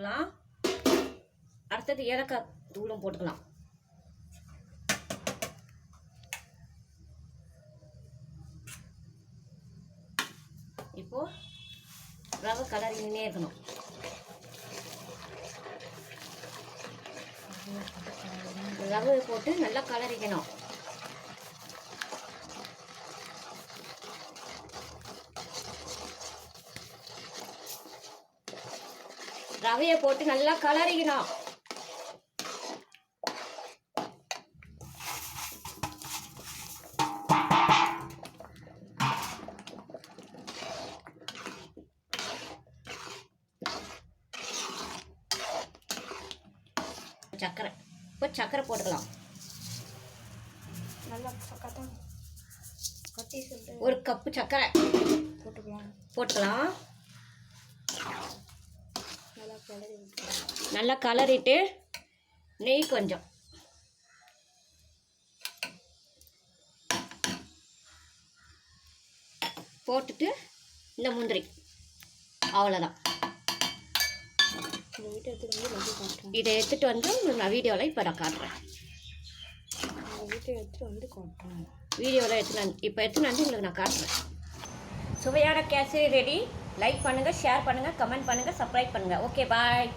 போட்டுக்கலாம். அடுத்தது ஏலக்காய் தூளும் போட்டுக்கலாம். இப்போ ரவை கலரிங்கன்னே இருக்கணும். ரவை போட்டு நல்லா கலரிக்கணும். ரவையை போட்டு நல்லா கலரிக்கணும். சக்கரை இப்போ சக்கரை போட்டுக்கலாம். ஒரு கப்பு சக்கரை போட்டுக்கலாம். நல்லா கலரிட்டு நெய் கொஞ்சம் போட்டுட்டு இந்த முந்திரி அவ்வளோதான். இதை எடுத்துகிட்டு வந்து உங்களுக்கு நான் வீடியோவில் இப்போ நான் காட்டுறேன். வீடியோவில் எடுத்துகிட்டு வந்து உங்களுக்கு நான் காட்டுறேன். சுவையான கேசரி ரெடி. லைக் பண்ணுங்கள், ஷேர் பண்ணுங்கள், கமெண்ட் பண்ணுங்கள், சப்ஸ்கிரைப் பண்ணுங்கள். ஓகே, பாய்.